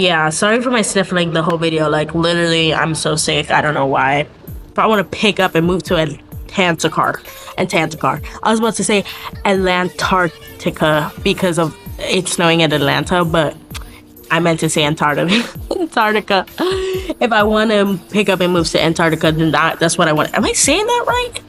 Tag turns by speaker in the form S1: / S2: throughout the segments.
S1: Yeah, sorry for my sniffling the whole video. Like, literally, I'm so sick. I don't know why. If I want to pick up and move to Antarctica. I was about to say Atlantarctica because of it snowing in Atlanta, but I meant to say Antarctica. Antarctica. If I want to pick up and move to Antarctica, then that's what I want. Am I saying that right?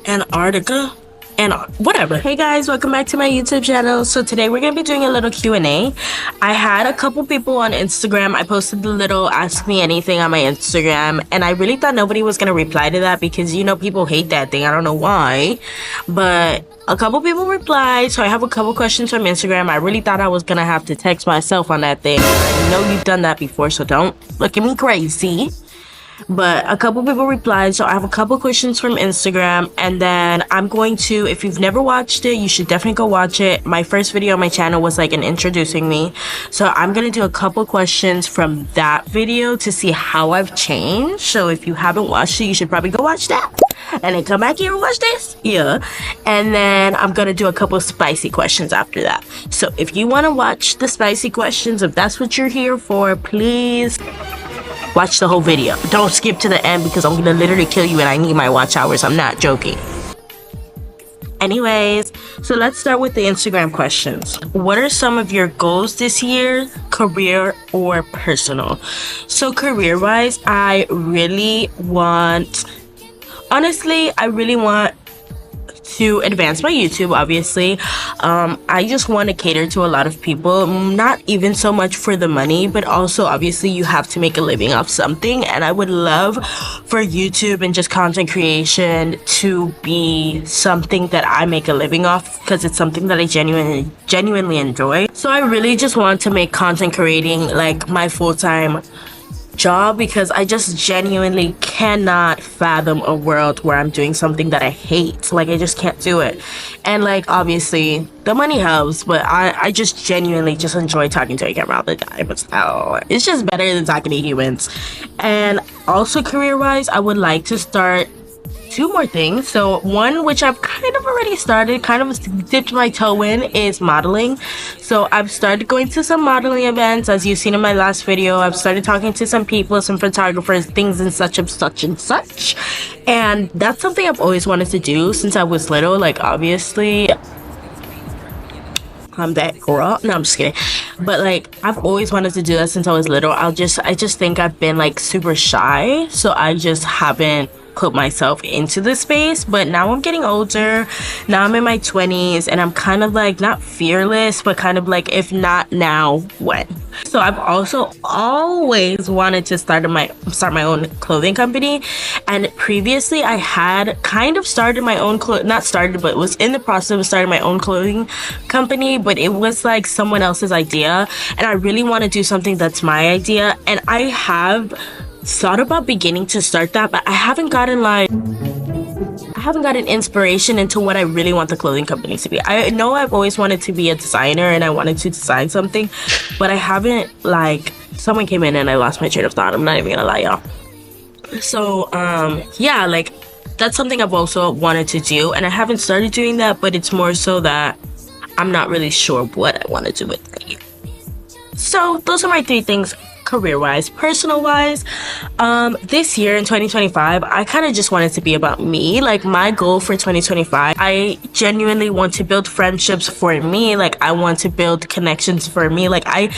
S1: Antarctica? And whatever. Hey guys, welcome back to my YouTube channel. So today we're gonna be doing a little Q&A. I had a couple people on Instagram. I posted the little ask me anything on my Instagram, and I really thought nobody was gonna reply to that because, you know, people hate that thing. I don't know why, but a couple people replied. So I have a couple questions from Instagram. I really thought I was gonna have to text myself on that thing. I know you've done that before, so don't look at me crazy. But a couple people replied, so I have a couple questions from Instagram, and then I'm going to, if you've never watched it, you should definitely go watch it. My first video on my channel was like an introducing me, so I'm gonna do a couple questions from that video to see how I've changed. So if you haven't watched it, you should probably go watch that and then come back here and watch this. Yeah, and then I'm gonna do a couple spicy questions after that. So if you want to watch the spicy questions, if that's what you're here for, please watch the whole video. Don't skip to the end because I'm gonna literally kill you and I need my watch hours. I'm not joking. Anyways, so let's start with the Instagram questions. What are some of your goals this year, career or personal? So career-wise, I really want to advance my YouTube, obviously. I just want to cater to a lot of people, not even so much for the money, but also obviously you have to make a living off something, and I would love for YouTube and just content creation to be something that I make a living off because it's something that I genuinely enjoy. So I really just want to make content creating like my full-time job because I just genuinely cannot fathom a world where I'm doing something that I hate. Like, I just can't do it. And like, obviously the money helps, but I just genuinely just enjoy talking to a camera all the time. It's just better than talking to humans. And also career-wise, I would like to start two more things. So one, which I've kind of already started, kind of dipped my toe in, is modeling. So I've started going to some modeling events. As you've seen in my last video, I've started talking to some people, some photographers, things and such and such and such. And that's something I've always wanted to do since I was little. Like, obviously I'm that girl. No, I'm just kidding. But like, I've always wanted to do that since I was little. I just think I've been like super shy, so I just haven't put myself into the space. But now I'm getting older, now I'm in my 20s, and I'm kind of like not fearless, but kind of like, if not now, when? So I've also always wanted to start my own clothing company, and previously I had kind of started my own but was in the process of starting my own clothing company, but it was like someone else's idea, and I really want to do something that's my idea. And I have thought about beginning to start that, but I haven't gotten inspiration into what I really want the clothing company to be. I know I've always wanted to be a designer and I wanted to design something, but I haven't, like, someone came in and I lost my train of thought. I'm not even gonna lie, y'all. So yeah, like, that's something I've also wanted to do, and I haven't started doing that, but it's more so that I'm not really sure what I want to do with it. So those are my three things, career-wise. Personal-wise, this year in 2025, I kind of just want it to be about me. Like, my goal for 2025, I genuinely want to build friendships for me. Like, I want to build connections for me. Like, I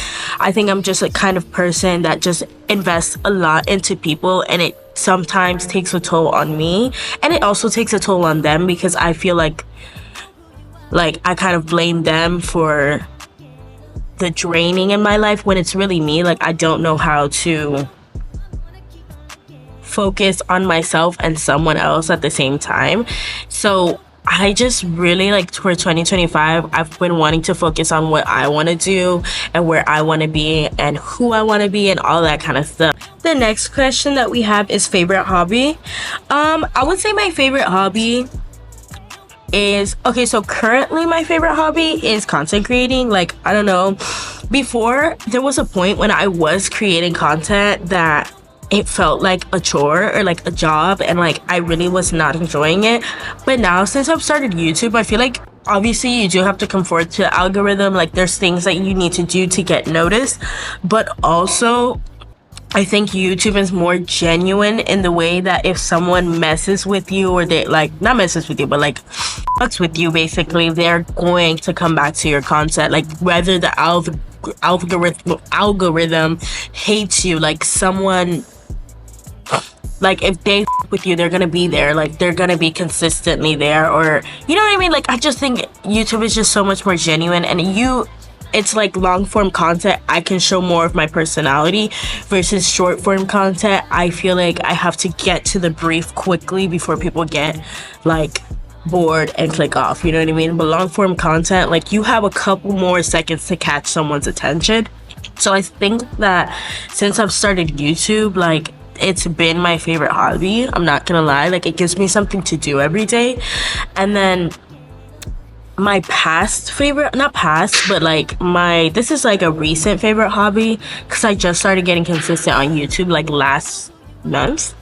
S1: think I'm just a kind of person that just invests a lot into people, and it sometimes takes a toll on me, and it also takes a toll on them because I feel like I kind of blame them for the draining in my life when it's really me. Like, I don't know how to focus on myself and someone else at the same time. So I just really, like, for 2025, I've been wanting to focus on what I want to do and where I want to be and who I want to be and all that kind of stuff. The next question that we have is favorite hobby. I would say my favorite hobby is, okay, so currently my favorite hobby is content creating. Like, I don't know, before there was a point when I was creating content that it felt like a chore or like a job, and like I really was not enjoying it. But now, since I've started YouTube, I feel like obviously you do have to conform to the algorithm. Like there's things that you need to do to get noticed, but also I think YouTube is more genuine in the way that if someone messes with you, or they like not messes with you, but like fucks with you, basically, they're going to come back to your content. Like whether the algorithm hates you, like someone, like if they with you, they're gonna be there. Like they're gonna be consistently there, or you know what I mean? Like I just think YouTube is just so much more genuine, and it's like long form content, I can show more of my personality, versus short form content, I feel like I have to get to the brief quickly before people get like bored and click off, you know what I mean? But long form content, like you have a couple more seconds to catch someone's attention. So I think that since I've started YouTube, like it's been my favorite hobby, I'm not gonna lie. Like it gives me something to do every day. And then my past favorite, not past, but like this is like a recent favorite hobby, because I just started getting consistent on YouTube like last month.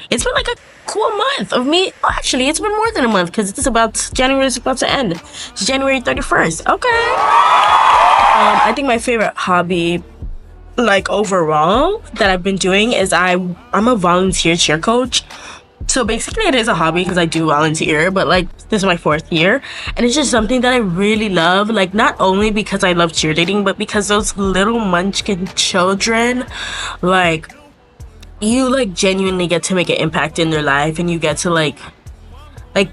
S1: It's been like a cool month of me. Oh, actually, it's been more than a month, because January is about to end. It's January 31st. Okay. I think my favorite hobby, like overall, that I've been doing is I'm a volunteer cheer coach. So basically it is a hobby because I do volunteer, but like this is my 4th year, and it's just something that I really love. Like not only because I love cheerleading, but because those little munchkin children, like you like genuinely get to make an impact in their life, and you get to like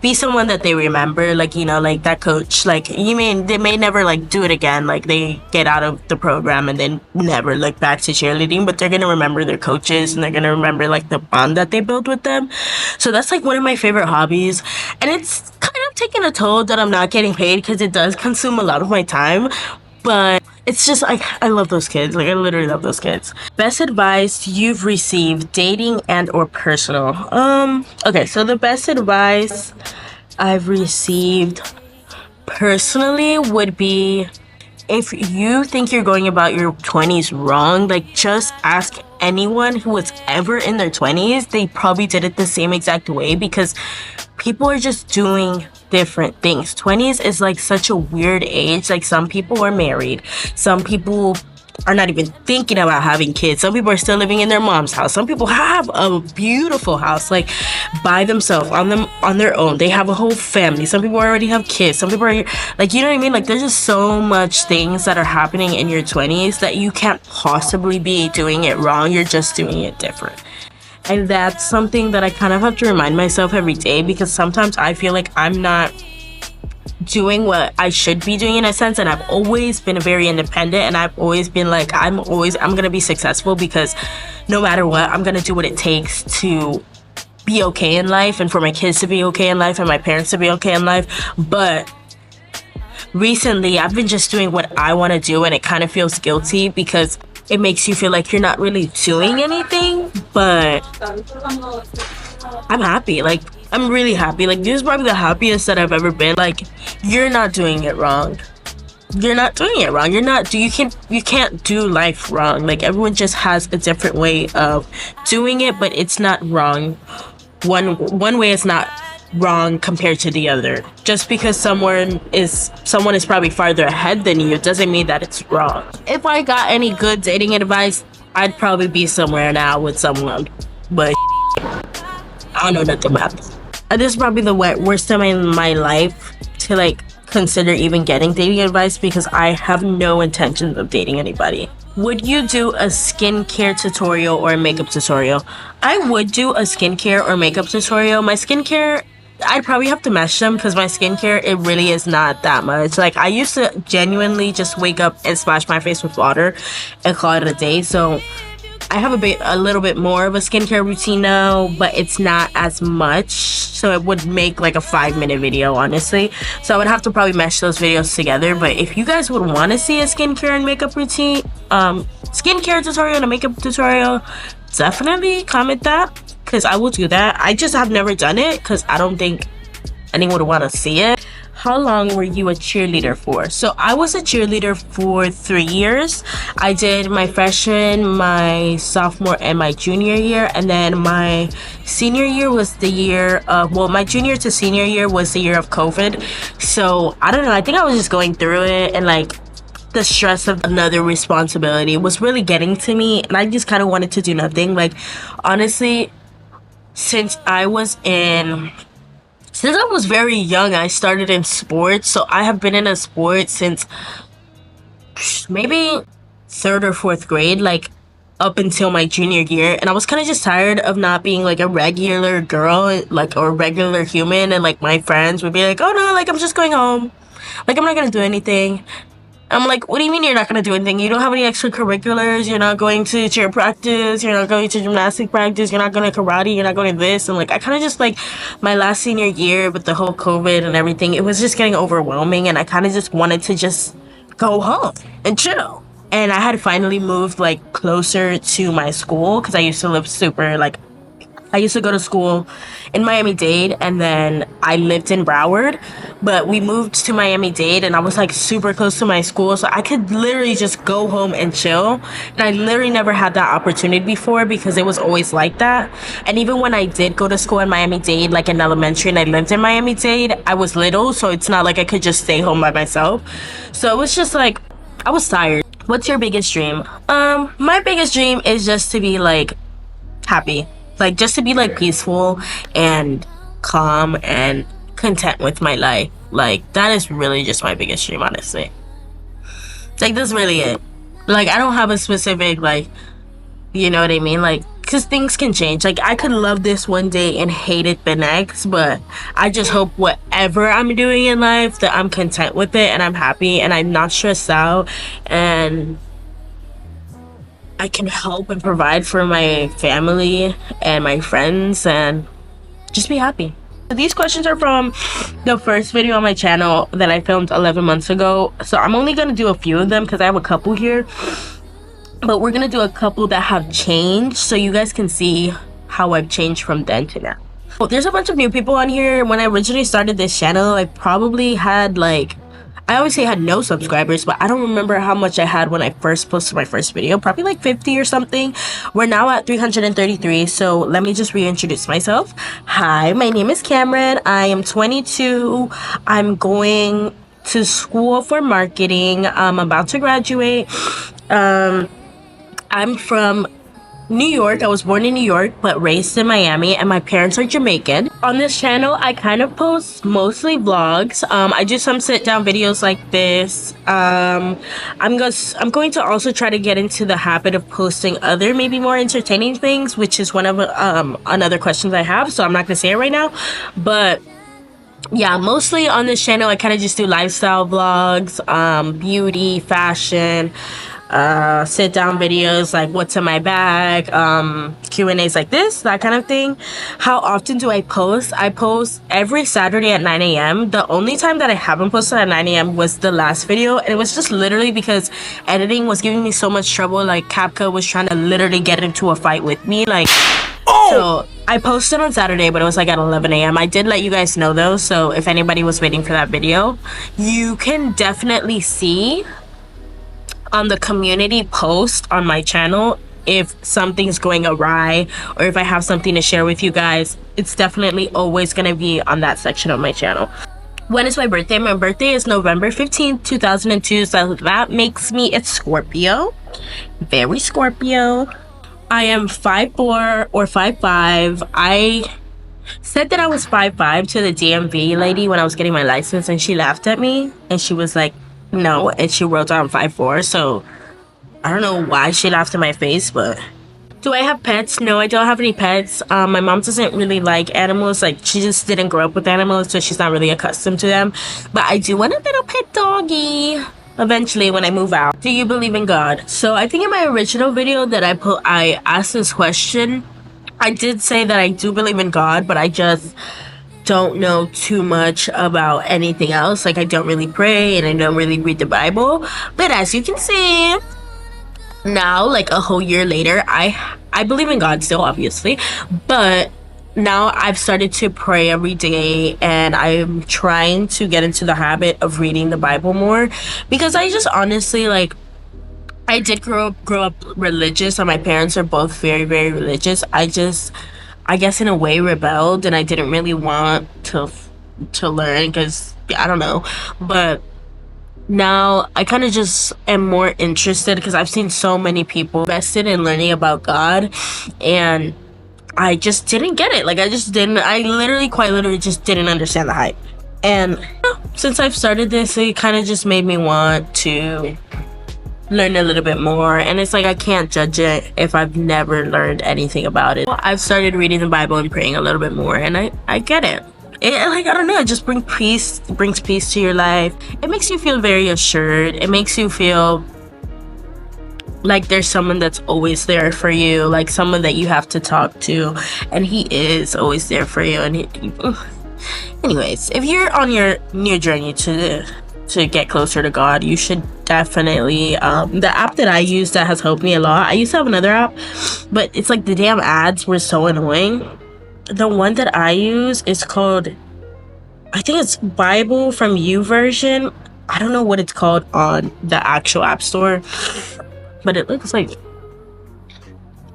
S1: be someone that they remember. Like, you know, like that coach, like they may never like do it again, like they get out of the program and then never look back to cheerleading, but they're gonna remember their coaches, and they're gonna remember like the bond that they built with them. So that's like one of my favorite hobbies, and it's kind of taking a toll that I'm not getting paid, because it does consume a lot of my time, but it's just like I love those kids. Like I literally love those kids. Best advice you've received, dating and or personal. Okay, so the best advice I've received personally would be, if you think you're going about your 20s wrong, like just ask anyone who was ever in their 20s. They probably did it the same exact way, because people are just doing different things. 20s is like such a weird age. Like some people are married, some people are not even thinking about having kids, some people are still living in their mom's house, some people have a beautiful house like by themselves, on their own, they have a whole family, some people already have kids, some people are like, you know what I mean? Like there's just so much things that are happening in your 20s that you can't possibly be doing it wrong, you're just doing it different. And that's something that I kind of have to remind myself every day, because sometimes I feel like I'm not doing what I should be doing in a sense. And I've always been very independent, and I've always been like, I'm gonna be successful, because no matter what, I'm gonna do what it takes to be okay in life, and for my kids to be okay in life, and my parents to be okay in life. But recently I've been just doing what I want to do, and it kind of feels guilty, because it makes you feel like you're not really doing anything. But I'm happy. Like I'm really happy. Like this is probably the happiest that I've ever been. Like you're not doing it wrong. You're not doing it wrong. You can't do life wrong. Like everyone just has a different way of doing it, but it's not wrong. One way is not wrong compared to the other. Just because someone is probably farther ahead than you doesn't mean that it's wrong. If I got any good dating advice, I'd probably be somewhere now with someone, but I don't know nothing about this. This is probably the worst time in my life to like consider even getting dating advice, because I have no intentions of dating anybody. Would you do a skincare tutorial or a makeup tutorial? I would do a skincare or makeup tutorial. My skincare, I'd probably have to mesh them, because my skincare, it really is not that much. Like I used to genuinely just wake up and splash my face with water and call it a day. So I have a little bit more of a skincare routine now, but it's not as much. So it would make like a 5-minute video, honestly. So I would have to probably mesh those videos together. But if you guys would want to see a skincare and makeup routine, skincare tutorial and a makeup tutorial, definitely comment that, because I will do that. I just have never done it, because I don't think anyone would want to see it. how long were you a cheerleader for? So I was a cheerleader for 3 years. I did my freshman, my sophomore, and my junior year. And then my senior year was the year of, well, my junior to senior year was the year of COVID. So I don't know. I think I was just going through it, and like the stress of another responsibility was really getting to me. And I just kind of wanted to do nothing. Like, honestly, since I was very young, I started in sports. So I have been in a sport since maybe third or fourth grade, like up until my junior year. And I was kind of just tired of not being like a regular girl, like, or regular human. And like my friends would be like, oh no, like I'm just going home. Like I'm not going to do anything. I'm like, what do you mean you're not going to do anything? You don't have any extracurriculars. You're not going to cheer practice. You're not going to gymnastic practice. You're not going to karate. You're not going to this. And like, I kind of just like my last senior year with the whole COVID and everything, it was just getting overwhelming. And I kind of just wanted to just go home and chill. And I had finally moved like closer to my school because I used to live super like, I used to go to school in Miami-Dade, and then I lived in Broward, but we moved to Miami-Dade, and I was like super close to my school, so I could literally just go home and chill. And I literally never had that opportunity before because it was always like that. And even when I did go to school in Miami-Dade, like in elementary, and I lived in Miami-Dade, I was little, so it's not like I could just stay home by myself. So it was just like, I was tired. What's your biggest dream? My biggest dream is just to be like happy. Like, just to be, like, peaceful and calm and content with my life. Like, that is really just my biggest dream, honestly. Like, that's really it. Like, I don't have a specific, like, you know what I mean? Like, because things can change. Like, I could love this one day and hate it the next, but I just hope whatever I'm doing in life, that I'm content with it and I'm happy and I'm not stressed out, and I can help and provide for my family and my friends and just be happy. These questions are from the first video on my channel that I filmed 11 months ago. So I'm only going to do a few of them because I have a couple here. But we're going to do a couple that have changed so you guys can see how I've changed from then to now. Well, there's a bunch of new people on here. When I originally started this channel, I probably had like, I always say I had no subscribers, but I don't remember how much I had when I first posted my first video. Probably like 50 or something. We're now at 333, so let me just reintroduce myself. Hi, my name is Cameron. I am 22. I'm going to school for marketing. I'm about to graduate. I'm from New York. I was born in New York, but raised in Miami, and my parents are Jamaican. On this channel, I kind of post mostly vlogs. I do some sit-down videos like this. I'm going to also try to get into the habit of posting other, maybe more entertaining things, which is one of another questions I have, so I'm not gonna say it right now. But yeah, mostly on this channel, I kind of just do lifestyle vlogs, beauty, fashion, sit down videos like what's in my bag, Q&As like this, that kind of thing. How often do I post? I post every Saturday at 9 a.m. The only time that I haven't posted at 9 a.m. was the last video, and it was just literally because editing was giving me so much trouble. Like Capca was trying to literally get into a fight with me, like, so I posted on Saturday, but it was like at 11 a.m. I did let you guys know though, so if anybody was waiting for that video, you can definitely see on the community post on my channel if something's going awry or if I have something to share with you guys. It's definitely always going to be on that section of my channel. When is my birthday? My birthday is November 15th, 2002, so that makes me a Scorpio. Very Scorpio. I am 5'4" or 5'5". I said that I was 5'5" to the DMV lady when I was getting my license, and she laughed at me and she was like, no, and she wrote down 5'4", so I don't know why she laughed in my face. But do I have pets? No, I don't have any pets. My mom doesn't really like animals. Like, she just didn't grow up with animals, so she's not really accustomed to them. But I do want a little pet doggy eventually when I move out. Do you believe in God? So I think in my original video that I asked this question, I did say that I do believe in God, but I just don't know too much about anything else. Like, I don't really pray and I don't really read the Bible. But as you can see now, like a whole year later, I believe in God still, obviously, but now I've started to pray every day, and I'm trying to get into the habit of reading the Bible more, because I just honestly, like, I did grow up religious, and my parents are both very, very religious. I guess in a way rebelled, and I didn't really want to learn, because I don't know. But now I kind of just am more interested, because I've seen so many people invested in learning about God, and I just didn't get it. Like, I literally, quite literally, just didn't understand the hype. And since I've started this, it kind of just made me want to learn a little bit more. And it's like, I can't judge it if I've never learned anything about it. I've started reading the Bible and praying a little bit more, and I get it. Like, I don't know, it just brings peace to your life. It makes you feel very assured. It makes you feel like there's someone that's always there for you, like someone that you have to talk to, and he is always there for you. And anyways, if you're on your new journey to get closer to God, you should definitely the app that I use that has helped me a lot. I used to have another app, but it's like the damn ads were so annoying. The one that I use is called, I think it's Bible from You version. I don't know what it's called on the actual app store, but it looks like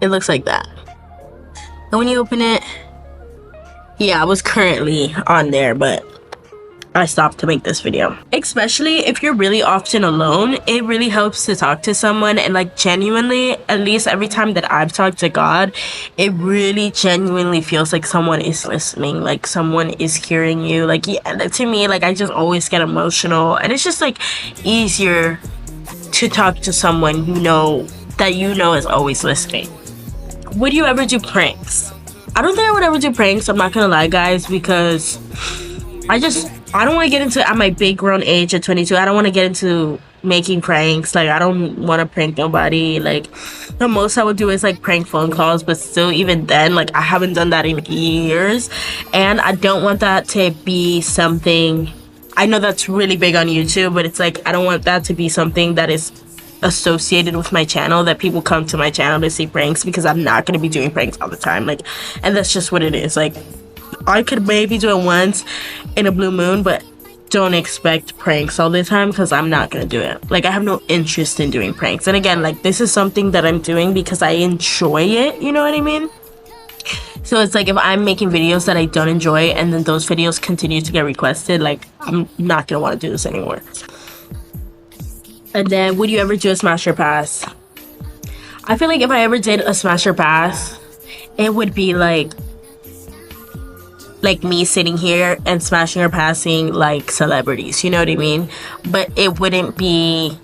S1: that. And when you open it, yeah, I was currently on there, but I stopped to make this video. Especially if you're really often alone, it really helps to talk to someone. And like, genuinely, at least every time that I've talked to God, it really genuinely feels like someone is listening, like someone is hearing you. Like, yeah, to me, like, I just always get emotional, and it's just like easier to talk to someone that you know is always listening. Would you ever do pranks? I don't think I would ever do pranks, I'm not gonna lie, guys, because I don't want to get into, at my big grown age at 22, I don't want to get into making pranks. Like, I don't want to prank nobody. Like, the most I would do is like prank phone calls, but still, even then, like, I haven't done that in years, and I don't want that to be something, I know that's really big on YouTube, but it's like, I don't want that to be something that is associated with my channel, that people come to my channel to see pranks, because I'm not going to be doing pranks all the time. Like, and that's just what it is. Like, I could maybe do it once in a blue moon, but don't expect pranks all the time, because I'm not gonna do it. Like, I have no interest in doing pranks. And again, like, this is something that I'm doing because I enjoy it, you know what I mean? So it's like, if I'm making videos that I don't enjoy, and then those videos continue to get requested, like, I'm not gonna want to do this anymore. And then, would you ever do a smash or pass? I feel like if I ever did a smash or pass, it would be like me sitting here and smashing or passing like celebrities, you know what I mean? But it wouldn't be,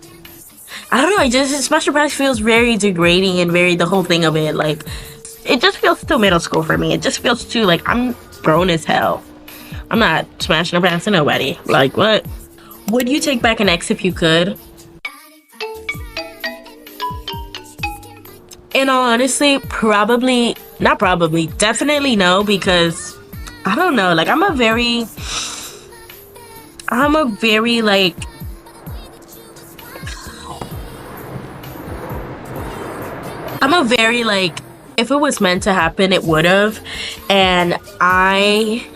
S1: I don't know, I just, smash or pass feels very degrading, and very, the whole thing of it, like, it just feels too middle school for me. It just feels too, like, I'm grown as hell. I'm not smashing or passing nobody. Like, what? Would you take back an ex if you could? In all honesty, definitely no, because I don't know, like, I'm a very like, if it was meant to happen, it would have. And I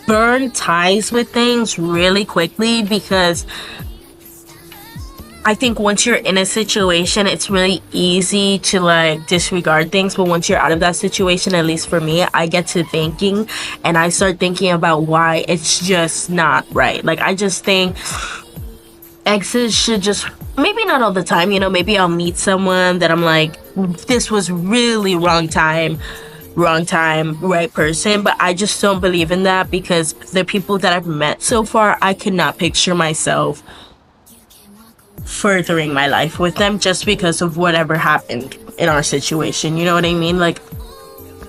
S1: burn ties with things really quickly, because I think once you're in a situation, it's really easy to like disregard things. But once you're out of that situation, at least for me, I get to thinking, and I start thinking about why it's just not right. Like, I just think exes should just, maybe not all the time, you know, maybe I'll meet someone that I'm like, this was really wrong time, right person. But I just don't believe in that, because the people that I've met so far, I could not picture myself furthering my life with them just because of whatever happened in our situation, you know what I mean? Like,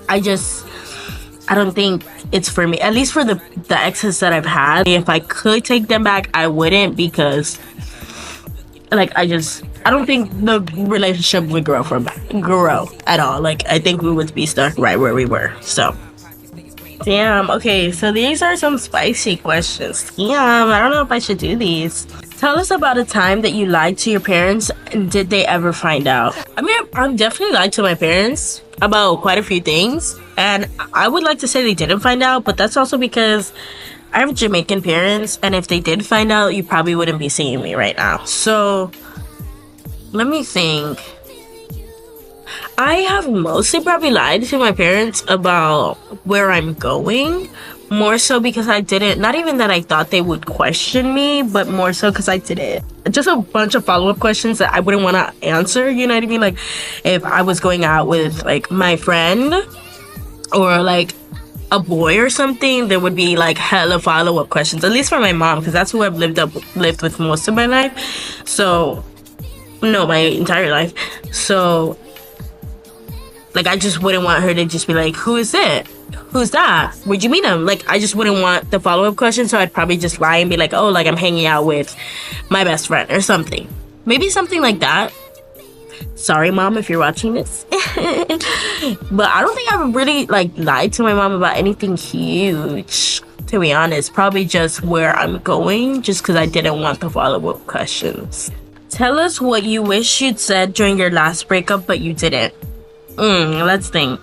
S1: I don't think it's for me, at least for the exes that I've had. If I could take them back, I wouldn't, because like, I don't think the relationship would grow at all. Like, I think we would be stuck right where we were. So damn. Okay, so these are some spicy questions. Damn, I don't know if I should do these. Tell us about a time that you lied to your parents, and did they ever find out? I mean, I've definitely lied to my parents about quite a few things, and I would like to say they didn't find out, but that's also because I have Jamaican parents, and if they did find out, you probably wouldn't be seeing me right now. So, let me think. I have mostly probably lied to my parents about where I'm going. More so because I didn't, not even that I thought they would question me, but more so because I didn't. Just a bunch of follow-up questions that I wouldn't want to answer, you know what I mean? Like, if I was going out with, like, my friend or, like, a boy or something, there would be, like, hella follow-up questions. At least for my mom, because that's who I've lived with most of my life. So, no, my entire life. So, like, I just wouldn't want her to just be like, who is it? Who's that? Where'd you meet him? Like, I just wouldn't want the follow-up question, so I'd probably just lie and be like, oh, like, I'm hanging out with my best friend or something. Maybe something like that. Sorry, Mom, if you're watching this. But I don't think I've really, like, lied to my mom about anything huge, to be honest. Probably just where I'm going, just because I didn't want the follow-up questions. Tell us what you wish you'd said during your last breakup, but you didn't. Let's think.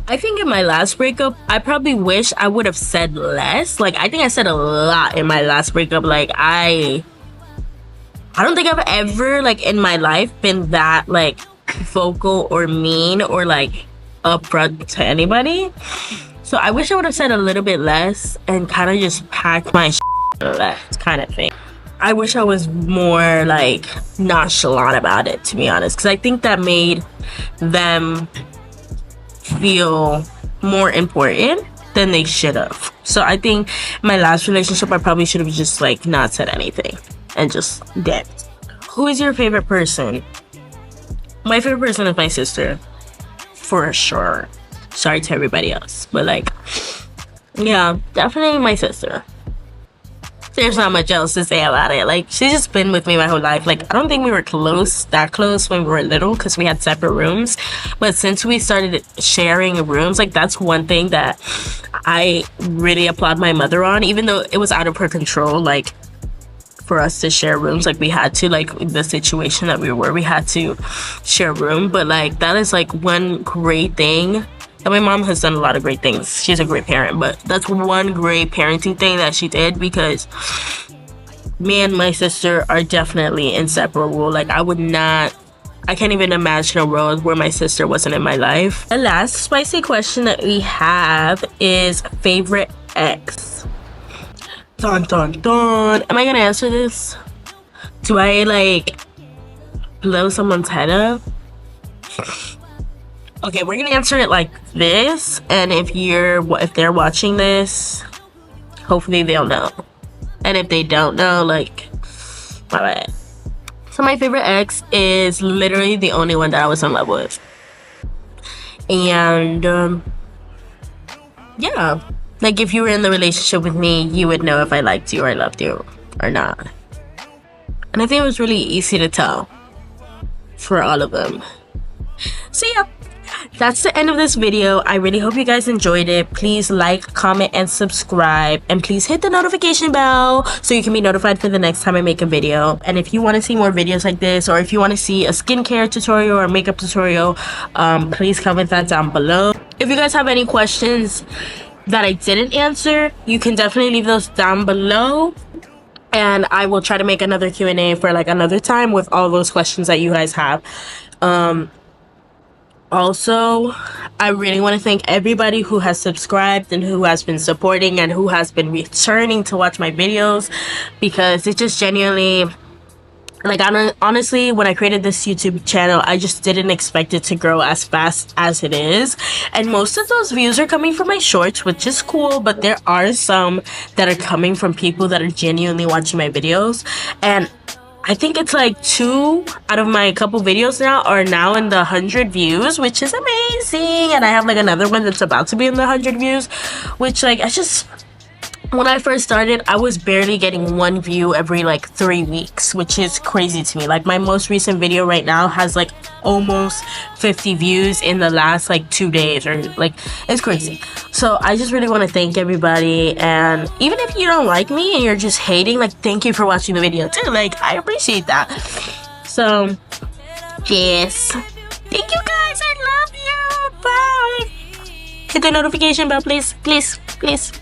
S1: I think in my last breakup, I probably wish I would have said less. Like, I think I said a lot in my last breakup. Like, I don't think I've ever, like, in my life been that, like, vocal or mean or, like, upfront to anybody. So I wish I would have said a little bit less and kind of just packed my less kind of thing. I wish I was more, like, nonchalant about it, to be honest. Because I think that made them feel more important than they should have. So I think my last relationship, I probably should have just, like, not said anything and just dipped. Who is your favorite person? My favorite person is my sister, for sure. Sorry to everybody else, but, like, yeah, definitely my sister. There's not much else to say about it. Like, she's just been with me my whole life. Like, I don't think we were that close when we were little because we had separate rooms. But since we started sharing rooms, like, that's one thing that I really applaud my mother on. Even though it was out of her control, like, for us to share rooms, like, we had to, like, the situation that we had to share a room. But, like, that is, like, one great thing. And my mom has done a lot of great things. She's a great parent, but that's one great parenting thing that she did, because me and my sister are definitely inseparable. Like, I can't even imagine a world where my sister wasn't in my life. The last spicy question that we have is favorite ex. Dun dun dun. Am I gonna answer this? Do I, like, blow someone's head up? Okay, we're gonna answer it like this, and if they're watching this, hopefully they'll know. And if they don't know, like, my bad. So my favorite ex is literally the only one that I was in love with. And, yeah. Like, if you were in the relationship with me, you would know if I liked you or I loved you or not. And I think it was really easy to tell for all of them. So yeah. That's the end of this video. I really hope you guys enjoyed it. Please like, comment, and subscribe. And please hit the notification bell so you can be notified for the next time I make a video. And if you want to see more videos like this, or if you want to see a skincare tutorial or a makeup tutorial, please comment that down below. If you guys have any questions that I didn't answer, you can definitely leave those down below. And I will try to make another Q&A for, like, another time with all those questions that you guys have. Also, I really want to thank everybody who has subscribed and who has been supporting and who has been returning to watch my videos, because it just genuinely, like, honestly, when I created this YouTube channel, I just didn't expect it to grow as fast as it is. And most of those views are coming from my shorts, which is cool, but there are some that are coming from people that are genuinely watching my videos. And I think it's like 2 out of my couple videos now are now in the 100 views, which is amazing. And I have, like, another one that's about to be in the 100 views, which, like, when I first started, I was barely getting one view every like 3 weeks, which is crazy to me. Like my most recent video right now has like almost 50 views in the last like 2 days, or like, it's crazy. So I just really want to thank everybody, and even if you don't like me and you're just hating, like, thank you for watching the video too. Like, I appreciate that. So yes, thank you guys, I love you, bye. Hit the notification bell, please, please, please.